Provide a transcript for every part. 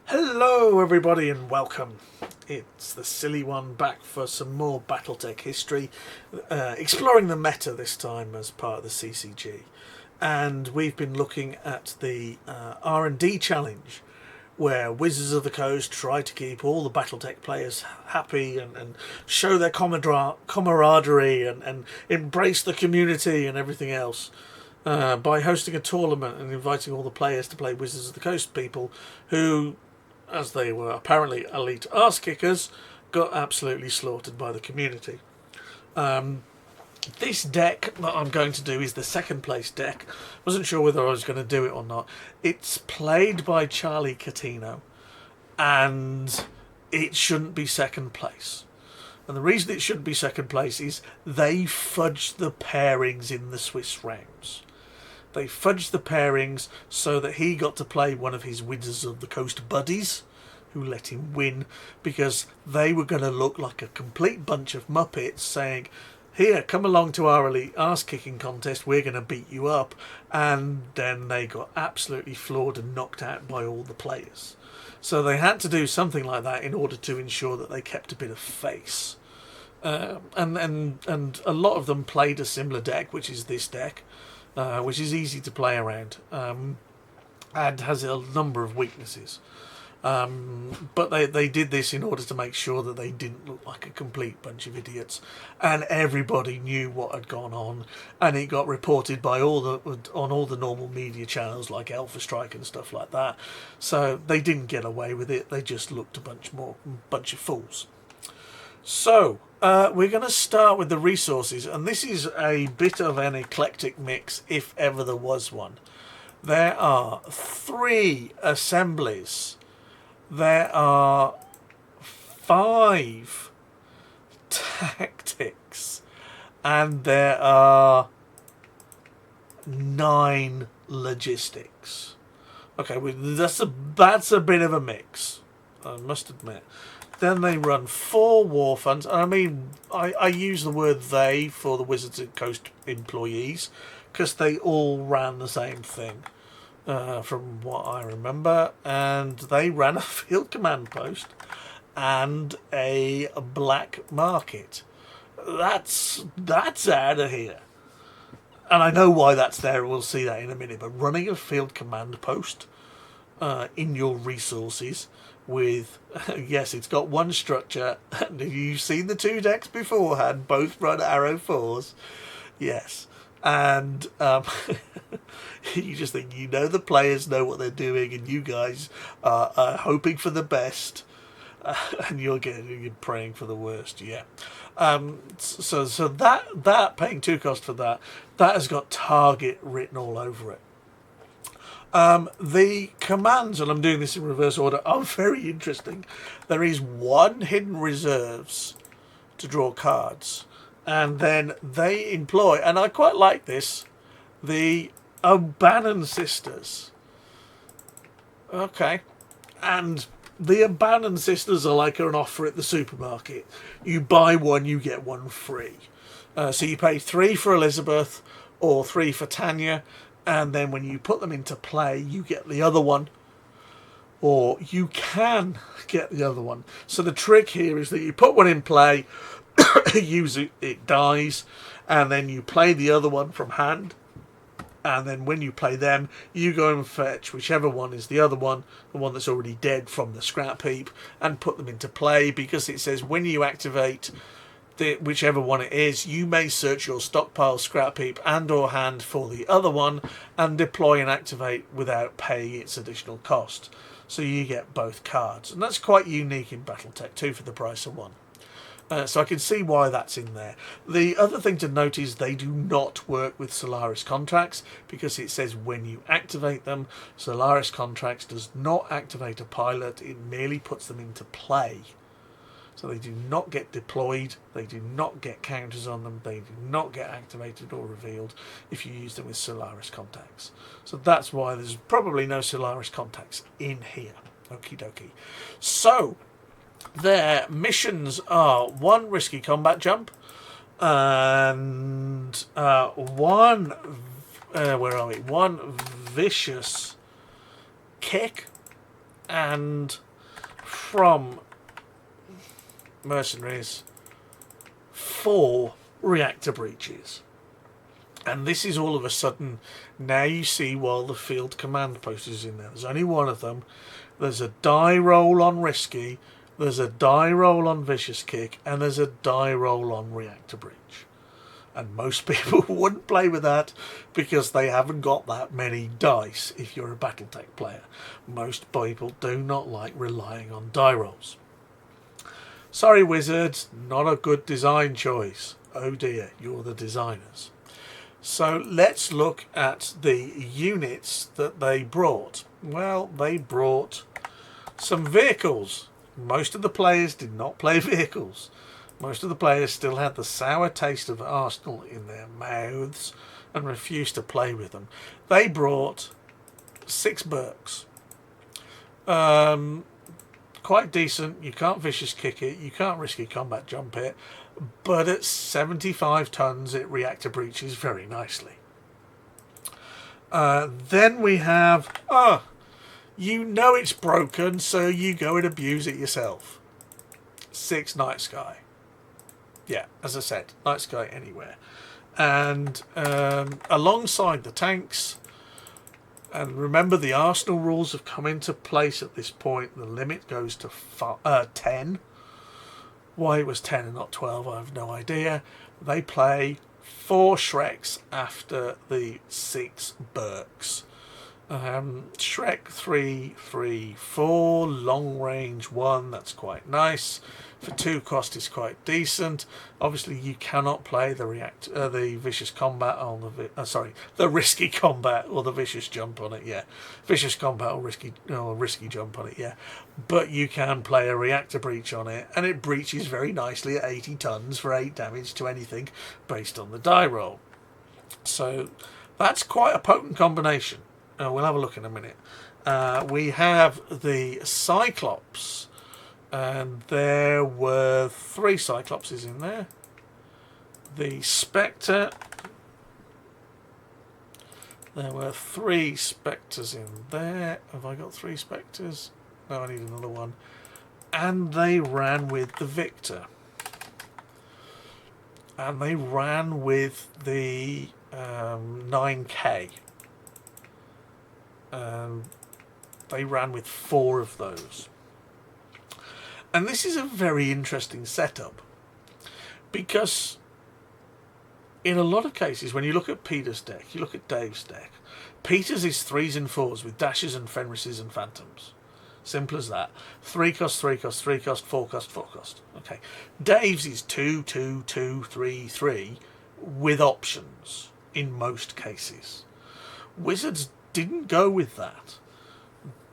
Hello everybody and welcome. It's the silly one back for some more Battletech history, exploring the meta this time as part of the CCG. And we've been looking at the R&D challenge, where Wizards of the Coast try to keep all the Battletech players happy and show their camaraderie and embrace the community and everything else. By hosting a tournament and inviting all the players to play Wizards of the Coast people who, as they were apparently elite arse kickers, got absolutely slaughtered by the community. This deck that I'm going to do is the second place deck. Wasn't sure whether I was going to do it or not. It's played by Charlie Catino, and it shouldn't be second place. And the reason it shouldn't be second place is they fudged the pairings in the Swiss rounds. They fudged the pairings so that he got to play one of his Wizards of the Coast buddies, who let him win, because they were going to look like a complete bunch of muppets saying, "Here, come along to our elite arse-kicking contest, we're going to beat you up." And then they got absolutely floored and knocked out by all the players. So they had to do something like that in order to ensure that they kept a bit of face. And a lot of them played a similar deck, which is this deck, which is easy to play around, and has a number of weaknesses. But they did this in order to make sure that they didn't look like a complete bunch of idiots, and everybody knew what had gone on, and it got reported by on all the normal media channels like Alpha Strike and stuff like that. So they didn't get away with it. They just looked a bunch of fools. So we're going to start with the resources, and this is a bit of an eclectic mix if ever there was one. There are 3 assemblies. There are 5 tactics, and there are 9 logistics. Okay, that's a bit of a mix, I must admit. Then they run 4 war funds. I mean, I use the word they for the Wizards of the Coast employees, because they all ran the same thing. From what I remember, and they ran a field command post and a black market. That's out of here, and I know why that's there. We'll see that in a minute. But running a field command post in your resources with yes, it's got one structure, and you've seen the 2 decks beforehand. Both run arrow 4s. Yes. And you just think, the players know what they're doing, and you guys are hoping for the best, and you're praying for the worst. Yeah. So that paying 2 cost for that has got target written all over it. The commands, and I'm doing this in reverse order, are very interesting. There is 1 hidden reserves to draw cards. And then they employ, and I quite like this, the O'Bannon sisters. Okay. And the O'Bannon sisters are like an offer at the supermarket. You buy one, you get one free. So you pay 3 for Elizabeth or 3 for Tanya, and then when you put them into play, you get the other one. Or you can get the other one. So the trick here is that you put one in play, use it, it dies, and then you play the other one from hand, and then when you play them, you go and fetch whichever one is the other one, the one that's already dead, from the scrap heap, and put them into play, because it says when you activate whichever one it is, you may search your stockpile, scrap heap and or hand for the other one and deploy and activate without paying its additional cost. So you get both cards, and that's quite unique in Battletech, 2 for the price of 1. So I can see why that's in there. The other thing to note is they do not work with Solaris contracts, because it says when you activate them. Solaris contracts does not activate a pilot, it merely puts them into play. So they do not get deployed, they do not get counters on them, they do not get activated or revealed if you use them with Solaris contacts. So that's why there's probably no Solaris contacts in here. Okie dokie. So their missions are 1 risky combat jump, and 1 1 vicious kick, and from mercenaries 4 reactor breaches. And this is all of a sudden, now you see while the field command post is in there. There's only one of them. There's a die roll on risky, there's a die roll on vicious kick, and there's a die roll on reactor breach. And most people wouldn't play with that because they haven't got that many dice if you're a Battletech player. Most people do not like relying on die rolls. Sorry, Wizards, not a good design choice. Oh dear, you're the designers. So let's look at the units that they brought. Well, they brought some vehicles. Most of the players did not play vehicles. Most of the players still had the sour taste of Arsenal in their mouths and refused to play with them. They brought 6 Burks. Quite decent. You can't vicious kick it. You can't risky combat jump it. But at 75 tons, it reactor breaches very nicely. Then we have... you know it's broken, so you go and abuse it yourself. 6 Night Sky. Yeah, as I said, Night Sky anywhere. And alongside the tanks, and remember the Arsenal rules have come into place at this point. The limit goes to 10. Why it was 10 and not 12, I have no idea. They play 4 Shreks after the 6 Burks. Shrek 3, 3, 4, long range 1, that's quite nice. For 2 cost is quite decent. Obviously you cannot play the vicious combat on the risky combat or the vicious jump on it, yeah. Vicious combat or risky jump on it, yeah. But you can play a reactor breach on it, and it breaches very nicely at 80 tons for 8 damage to anything based on the die roll. So that's quite a potent combination. We'll have a look in a minute. We have the Cyclops, and there were 3 Cyclopses in there. The Spectre. There were 3 Spectres in there. Have I got 3 Spectres? No, I need another one. And they ran with the Victor. And they ran with the 9K. They ran with 4 of those. And this is a very interesting setup, because in a lot of cases when you look at Peter's deck, you look at Dave's deck, Peter's is 3s and 4s with dashes and Fenrises and Phantoms. Simple as that. 3 cost, 3 cost, 3 cost, 4 cost, 4 cost. Okay. Dave's is 2, 2, 2, 3, 3 with options in most cases. Wizards didn't go with that.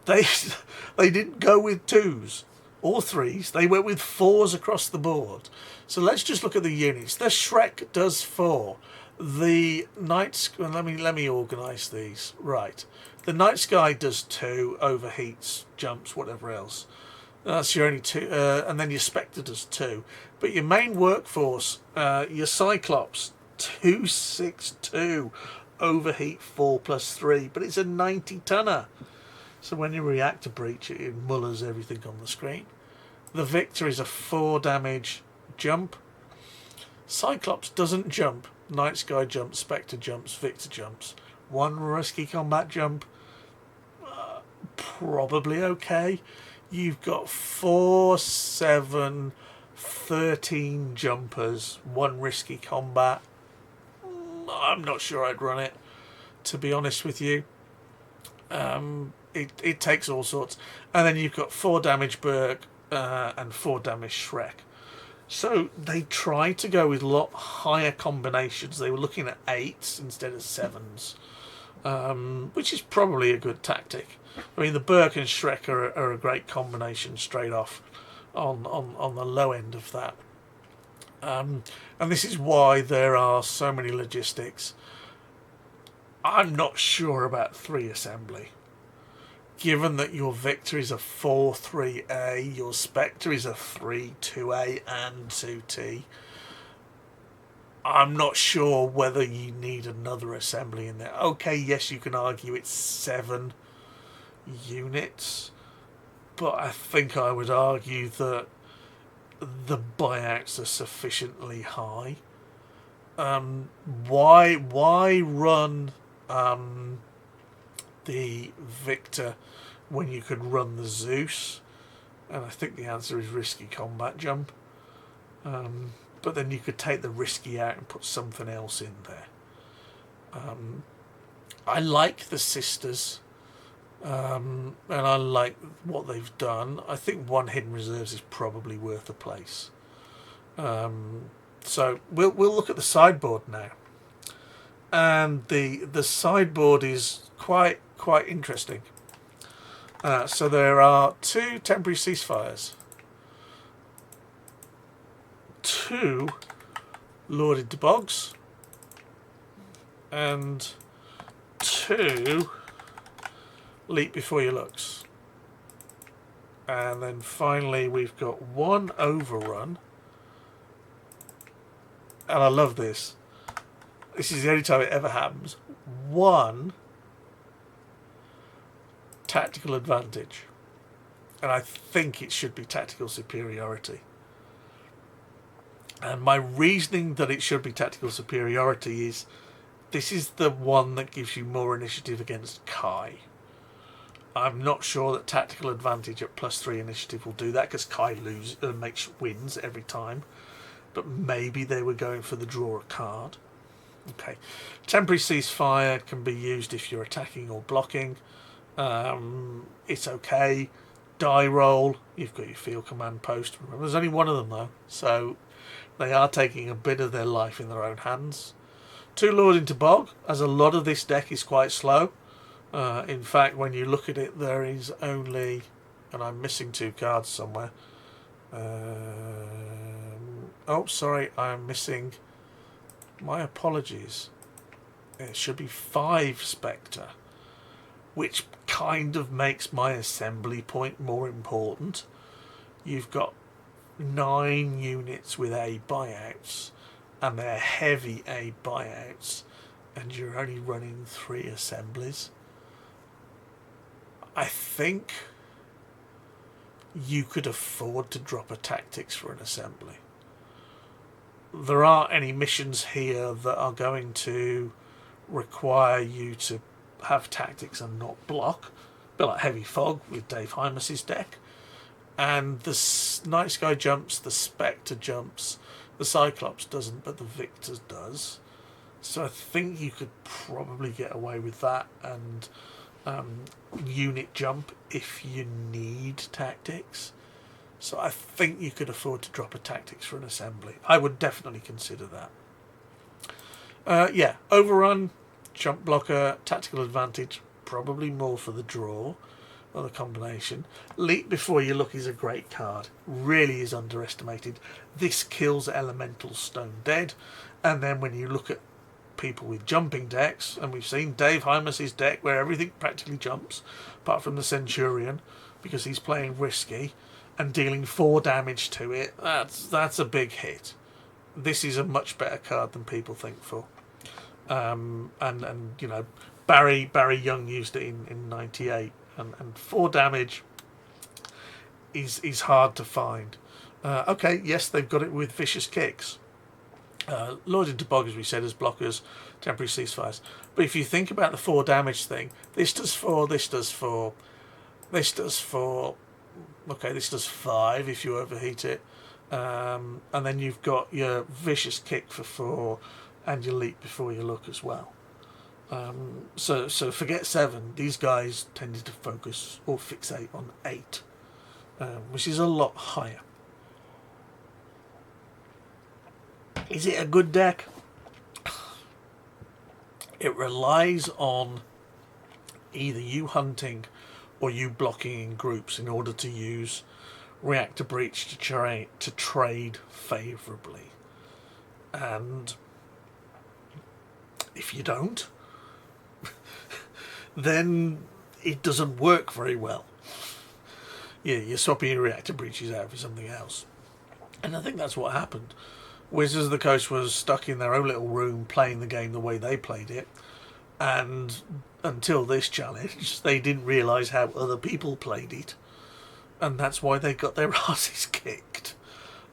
They didn't go with 2s or 3s. They went with 4s across the board. So let's just look at the units. The Shrek does 4. The Night... Let me organise these. Right. The Night Sky does 2. Overheats, jumps, whatever else. That's your only 2. And then your Spectre does 2. But your main workforce, your Cyclops, 2, 6, 2. Overheat 4 plus 3. But it's a 90 tonner. So when you react to breach, it mullers everything on the screen. The Victor is a 4 damage jump. Cyclops doesn't jump. Night Sky jumps, Spectre jumps, Victor jumps. 1 risky combat jump. Probably okay. You've got 4, 7, 13 jumpers. 1 risky combat. I'm not sure I'd run it, to be honest with you. It takes all sorts. And then you've got 4 damage Berg and 4 damage Shrek. So they tried to go with a lot higher combinations. They were looking at 8s instead of 7s, which is probably a good tactic. I mean, the Berg and Shrek are a great combination straight off on the low end of that. And this is why there are so many logistics. I'm not sure about 3 assembly. Given that your Victor is a 4-3A, your Spectre is a 3-2A and 2T, I'm not sure whether you need another assembly in there. Okay, yes, you can argue it's 7 units, but I think I would argue that the buyouts are sufficiently high. Why run the Victor when you could run the Zeus? And I think the answer is risky combat jump. But then you could take the risky out and put something else in there. I like the Sisters, and I like what they've done. I think one Hidden Reserves is probably worth a place. So we'll look at the sideboard now, and the sideboard is quite interesting. So there are 2 temporary ceasefires, 2 Lorded to Bogs, and 2 Leap Before Your Looks. And then finally we've got 1 Overrun. And I love this. This is the only time it ever happens. 1 Tactical Advantage. And I think it should be Tactical Superiority. And my reasoning that it should be Tactical Superiority is this is the one that gives you more initiative against Kai. I'm not sure that Tactical Advantage at +3 initiative will do that, because Kai makes wins every time. But maybe they were going for the draw a card. Okay. Temporary Ceasefire can be used if you're attacking or blocking. It's okay. Die roll. You've got your field command post. Remember, there's only 1 of them though, so they are taking a bit of their life in their own hands. 2 Lord into Bog, as a lot of this deck is quite slow. In fact, when you look at it, there is only, and I'm missing 2 cards somewhere. Oh, sorry, I'm missing. My apologies. It should be 5 Spectre, which kind of makes my assembly point more important. You've got 9 units with A buyouts, and they're heavy A buyouts, and you're only running 3 assemblies. I think you could afford to drop a tactics for an assembly. There aren't any missions here that are going to require you to have tactics and not block. A bit like Heavy Fog with Dave Hymas's deck. And the Night Sky jumps, the Spectre jumps, the Cyclops doesn't, but the Victor does. So I think you could probably get away with that and unit jump if you need tactics. So I think you could afford to drop a tactics for an assembly. I would definitely consider that. Yeah, Overrun, jump blocker, tactical advantage, probably more for the draw or the combination. Leap Before You Look is a great card. Really is underestimated. This kills Elemental Stone Dead. And then when you look at people with jumping decks, and we've seen Dave Hymas's deck where everything practically jumps, apart from the Centurion, because he's playing risky, and dealing 4 damage to it, that's a big hit. This is a much better card than people think for. And you know, Barry Young used it in 98, and 4 damage is hard to find. Okay, yes, they've got it with Vicious Kicks. Lord into Bog, as we said, as blockers, temporary ceasefires. But if you think about the 4 damage thing, this does 4, this does 4, this does 4. Okay, this does 5 if you overheat it. And then you've got your Vicious Kick for 4 and your Leap Before You Look as well. So forget 7. These guys tended to focus or fixate on 8, which is a lot higher. Is it a good deck? It relies on either you hunting or you blocking in groups in order to use Reactor Breach to trade favourably. And if you don't, then it doesn't work very well. Yeah, you're swapping your Reactor Breaches out for something else. And I think that's what happened. Wizards of the Coast was stuck in their own little room playing the game the way they played it, and until this challenge they didn't realise how other people played it, and that's why they got their asses kicked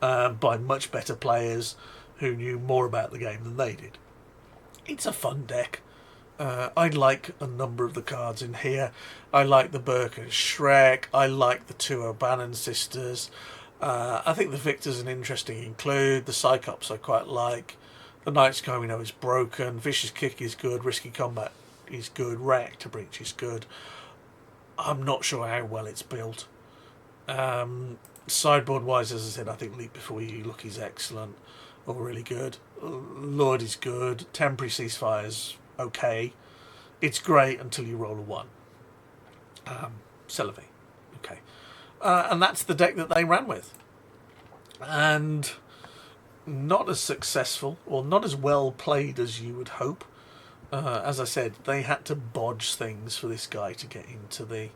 by much better players who knew more about the game than they did. It's a fun deck. I like a number of the cards in here. I like the Burke and Shrek. I like the two O'Bannon sisters. I think the Victor's an interesting include. The Cyclops I quite like. The Night Sky we know is broken. Vicious Kick is good. Risky Combat is good. Reactor Breach is good. I'm not sure how well it's built. Sideboard wise, as I said, I think Leap Before You Look is excellent, or really good. Lord is good. Temporary Ceasefire's okay. It's great until you roll a 1. Celebi. Okay. And that's the deck that they ran with. And not as successful, or not as well played as you would hope. As I said, they had to bodge things for this guy to get into the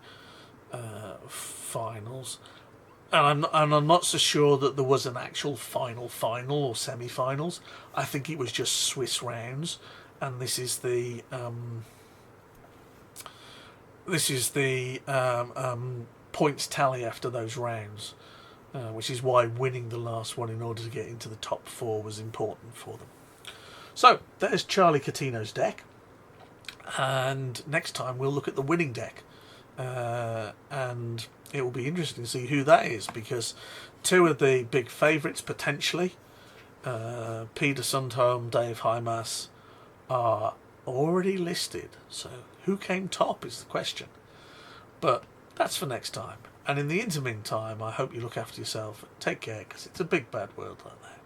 finals. And I'm not so sure that there was an actual final or semi-finals. I think it was just Swiss rounds, and this is the points tally after those rounds, which is why winning the last one in order to get into the top 4 was important for them. So there's Charlie Catino's deck, and next time we'll look at the winning deck, and it will be interesting to see who that is, because 2 of the big favourites potentially, Peter Sundholm, Dave Hymas, are already listed. So who came top is the question. But that's for next time. And in the interim time, I hope you look after yourself. Take care, because it's a big bad world out there.